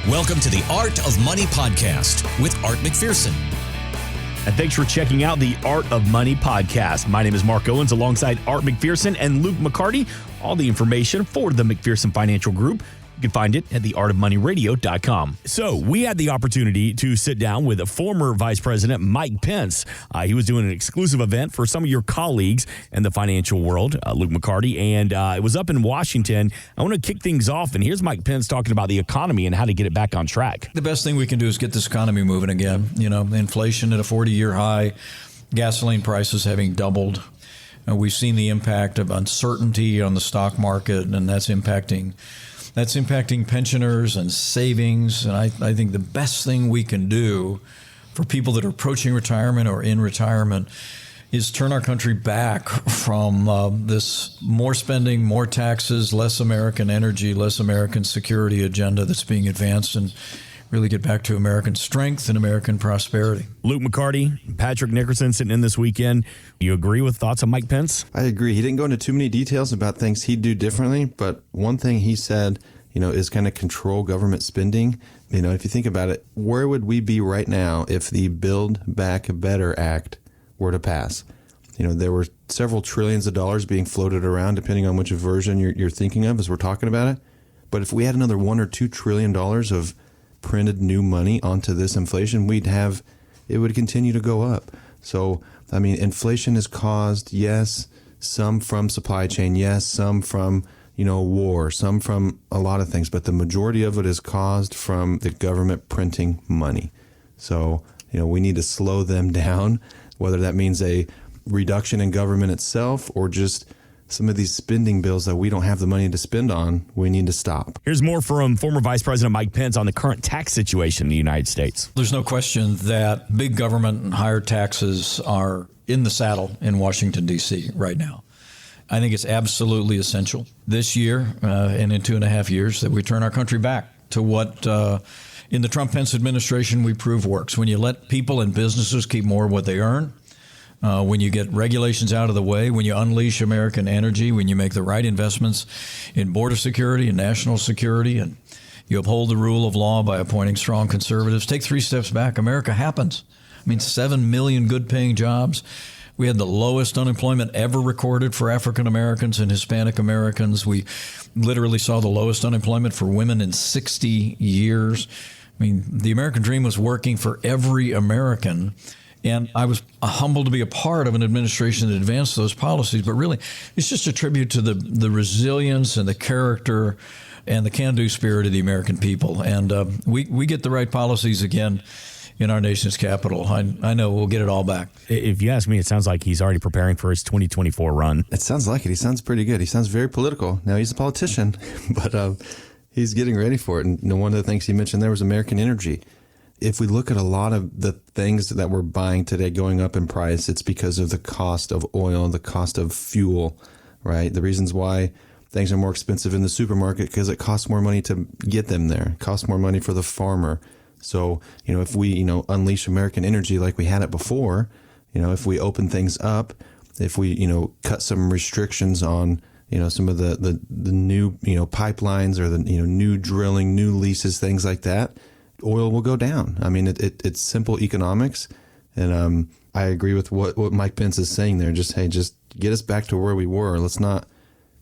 Welcome to the Art of Money podcast with Art McPherson. And thanks for checking out the Art of Money podcast. My name is Mark Owens alongside Art McPherson and Luke McCarty. All the information for the McPherson Financial Group, you can find it at theartofmoneyradio.com. So we had the opportunity to sit down with former Vice President Mike Pence. He was doing an exclusive event for some of your colleagues in the financial world, Luke McCarty, and it was up in Washington. I want to kick things off, and here's Mike Pence talking about the economy and how to get it back on track. The best thing we can do is get this economy moving again. You know, inflation at a 40-year high, gasoline prices having doubled. We've seen the impact of uncertainty on the stock market, and that's impacting pensioners and savings. And I think the best thing we can do for people that are approaching retirement or in retirement is turn our country back from this more spending, more taxes, less American energy, less American security agenda that's being advanced, and really get back to American strength and American prosperity. Luke McCarty, Patrick Nickerson sitting in this weekend. You agree with thoughts on Mike Pence? I agree. He didn't go into too many details about things he'd do differently, but one thing he said, is kind of control government spending. If you think about it, where would we be right now if the Build Back Better Act were to pass? There were several trillions of dollars being floated around, depending on which version you're thinking of as we're talking about it. But if we had another $1 or $2 trillion of printed new money onto this inflation, it would continue to go up. So, inflation is caused, yes, some from supply chain, yes, some from war, some from a lot of things, but the majority of it is caused from the government printing money. So, we need to slow them down, whether that means a reduction in government itself or just some of these spending bills that we don't have the money to spend on, we need to stop. Here's more from former Vice President Mike Pence on the current tax situation in the United States. There's no question that big government and higher taxes are in the saddle in Washington, D.C. right now. I think it's absolutely essential this year and in 2.5 years that we turn our country back to what in the Trump-Pence administration we prove works. When you let people and businesses keep more of what they earn, when you get regulations out of the way, when you unleash American energy, when you make the right investments in border security and national security, and you uphold the rule of law by appointing strong conservatives, take 3 steps back, America happens. 7 million good-paying jobs. We had the lowest unemployment ever recorded for African Americans and Hispanic Americans. We literally saw the lowest unemployment for women in 60 years. The American dream was working for every American. And I was humbled to be a part of an administration that advanced those policies. But really, it's just a tribute to the resilience and the character and the can-do spirit of the American people. And we get the right policies again in our nation's capital. I know we'll get it all back. If you ask me, it sounds like he's already preparing for his 2024 run. It sounds like it. He sounds pretty good. He sounds very political. Now, he's a politician, but he's getting ready for it. And one of the things he mentioned there was American energy. If we look at a lot of the things that we're buying today going up in price, it's because of the cost of oil and the cost of fuel, right? The reasons why things are more expensive in the supermarket because it costs more money to get them there. It costs more money for the farmer. So, if we, unleash American energy like we had it before, if we open things up, if we, cut some restrictions on, some of the new, pipelines or the, new drilling, new leases, things like that, oil will go down. It's simple economics. And I agree with what Mike Pence is saying there. Just get us back to where we were. Let's not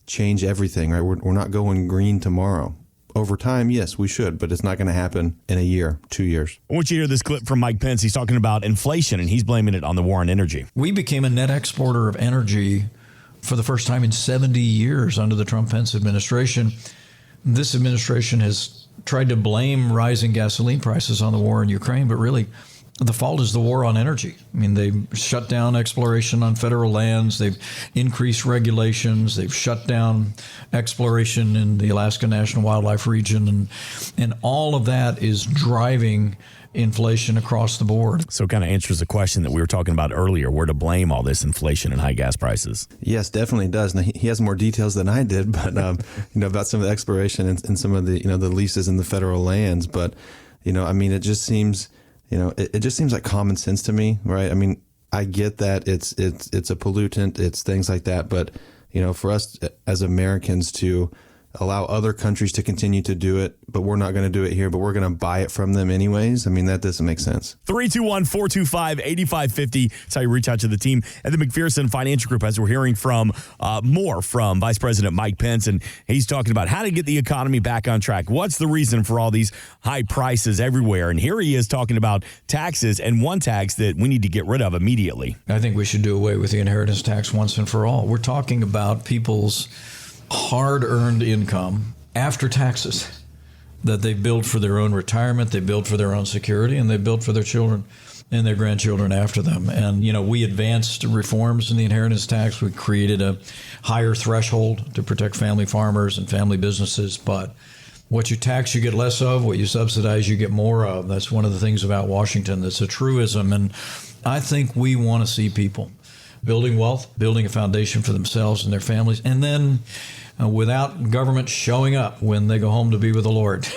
change everything, right? We're not going green tomorrow. Over time, yes, we should, but it's not going to happen in a year, 2 years. I want you to hear this clip from Mike Pence. He's talking about inflation, and he's blaming it on the war on energy. We became a net exporter of energy for the first time in 70 years under the Trump-Pence administration. This administration has tried to blame rising gasoline prices on the war in Ukraine, but really the fault is the war on energy. They've shut down exploration on federal lands. They've increased regulations. They've shut down exploration in the Alaska National Wildlife Region. And all of that is driving inflation across the board. So it kind of answers the question that we were talking about earlier, where to blame all this inflation and high gas prices. Yes, definitely does. Now, he has more details than I did, but about some of the exploration and some of the the leases in the federal lands. But it just seems it just seems like common sense to me, right? I get that it's a pollutant, it's things like that, but for us as Americans to allow other countries to continue to do it, but we're not going to do it here, but we're going to buy it from them anyways. I mean, that doesn't make sense. 321-425-8550. That's how you reach out to the team at the McPherson Financial Group, as we're hearing from more from Vice President Mike Pence, and he's talking about how to get the economy back on track. What's the reason for all these high prices everywhere? And here he is talking about taxes, and one tax that we need to get rid of immediately. I think we should do away with the inheritance tax once and for all. We're talking about people's hard-earned income after taxes that they build for their own retirement, they build for their own security, and they build for their children and their grandchildren after them. And, we advanced reforms in the inheritance tax. We created a higher threshold to protect family farmers and family businesses. But what you tax, you get less of. What you subsidize, you get more of. That's one of the things about Washington that's a truism. And I think we want to see people building wealth, building a foundation for themselves and their families, and then without government showing up when they go home to be with the Lord,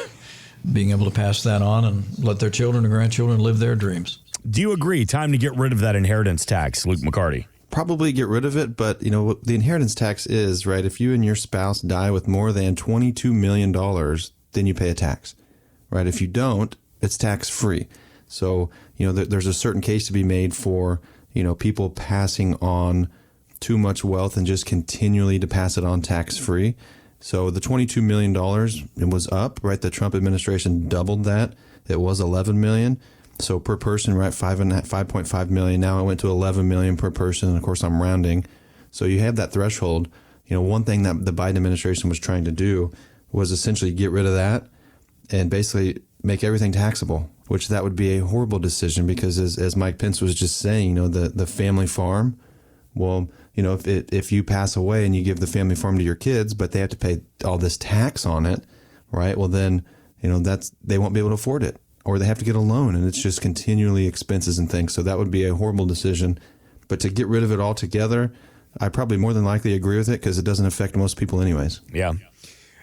being able to pass that on and let their children and grandchildren live their dreams. Do you agree? Time to get rid of that inheritance tax, Luke McCarty? Probably get rid of it, but what the inheritance tax is, right? If you and your spouse die with more than $22 million, then you pay a tax, right? If you don't, it's tax free. So, there's a certain case to be made for people passing on too much wealth and just continually to pass it on tax-free. So the $22 million, it was up, right? The Trump administration doubled that. It was $11 million. So per person, right, 5.5 million. Now it went to $11 million per person. And of course, I'm rounding. So you have that threshold. One thing that the Biden administration was trying to do was essentially get rid of that and basically make everything taxable, which that would be a horrible decision because as Mike Pence was just saying, the family farm, well, if you pass away and you give the family farm to your kids, but they have to pay all this tax on it, right? Well, then, they won't be able to afford it, or they have to get a loan, and it's just continually expenses and things. So that would be a horrible decision. But to get rid of it altogether, I probably more than likely agree with it because it doesn't affect most people anyways. Yeah.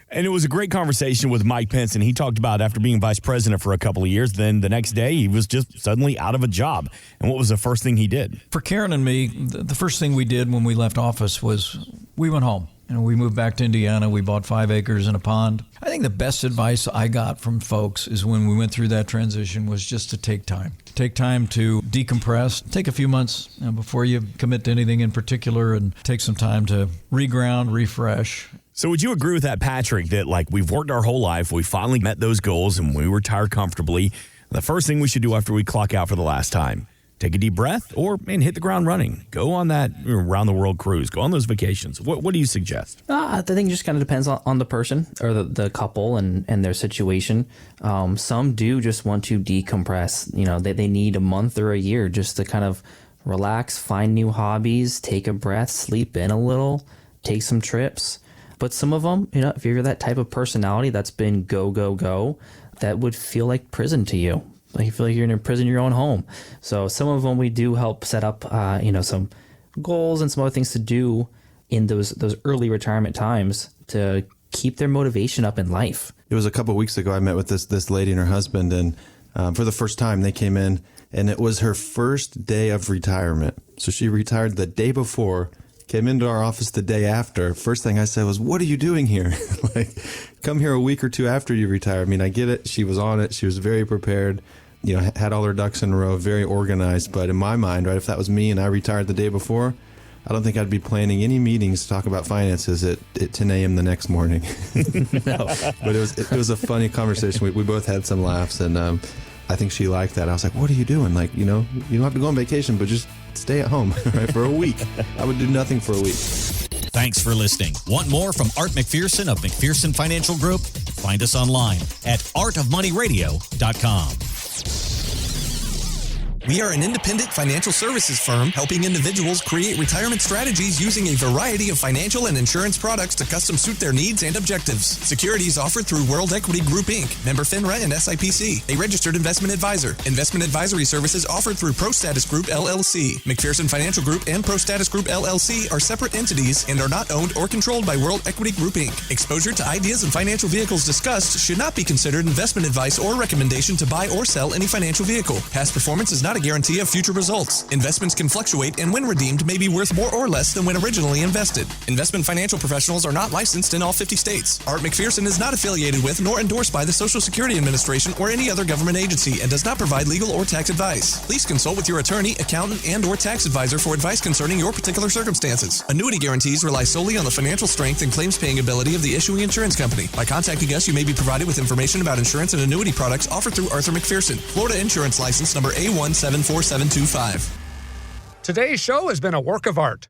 And it was a great conversation with Mike Pence, and he talked about after being vice president for a couple of years, then the next day he was just suddenly out of a job. And what was the first thing he did? For Karen and me, the first thing we did when we left office was we went home. We moved back to Indiana. We bought 5 acres and a pond. I think the best advice I got from folks is when we went through that transition was just to take time. Take time to decompress. Take a few months before you commit to anything in particular and take some time to reground, refresh. So would you agree with that, Patrick, that we've worked our whole life, we finally met those goals, and we retire comfortably? The first thing we should do after we clock out for the last time, take a deep breath and hit the ground running. Go on that around-the-world cruise. Go on those vacations. What do you suggest? I think it just kind of depends on the person or the couple and their situation. Some do just want to decompress. They need a month or a year just to kind of relax, find new hobbies, take a breath, sleep in a little, take some trips. But some of them, if you're that type of personality that's been go, go, go, that would feel like prison to you. Like you feel like you're in a prison in your own home. So some of them we do help set up, some goals and some other things to do in those early retirement times to keep their motivation up in life. It was a couple of weeks ago I met with this lady and her husband, and for the first time they came in, and it was her first day of retirement. So she retired the day before, came into our office the day after. First thing I said was, "What are you doing here? Come here a week or two after you retire." I mean, I get it. She was on it. She was very prepared, had all her ducks in a row, very organized. But in my mind, right, if that was me and I retired the day before, I don't think I'd be planning any meetings to talk about finances at 10 a.m. the next morning. No. But it was a funny conversation. We both had some laughs, and I think she liked that. I was like, "What are you doing? You don't have to go on vacation, but just stay at home right, for a week." I would do nothing for a week. Thanks for listening. Want more from Art McPherson of McPherson Financial Group? Find us online at artofmoneyradio.com. We are an independent financial services firm helping individuals create retirement strategies using a variety of financial and insurance products to custom suit their needs and objectives. Securities offered through World Equity Group, Inc., member FINRA and SIPC, a registered investment advisor. Investment advisory services offered through ProStatus Group, LLC. McPherson Financial Group and ProStatus Group, LLC are separate entities and are not owned or controlled by World Equity Group, Inc. Exposure to ideas and financial vehicles discussed should not be considered investment advice or recommendation to buy or sell any financial vehicle. Past performance is not not a guarantee of future results. Investments can fluctuate and when redeemed may be worth more or less than when originally invested. Investment financial professionals are not licensed in all 50 states. Art McPherson is not affiliated with nor endorsed by the Social Security Administration or any other government agency and does not provide legal or tax advice. Please consult with your attorney, accountant, and or tax advisor for advice concerning your particular circumstances. Annuity guarantees rely solely on the financial strength and claims paying ability of the issuing insurance company. By contacting us, you may be provided with information about insurance and annuity products offered through Arthur McPherson, Florida Insurance License number A174725. Today's show has been a work of art.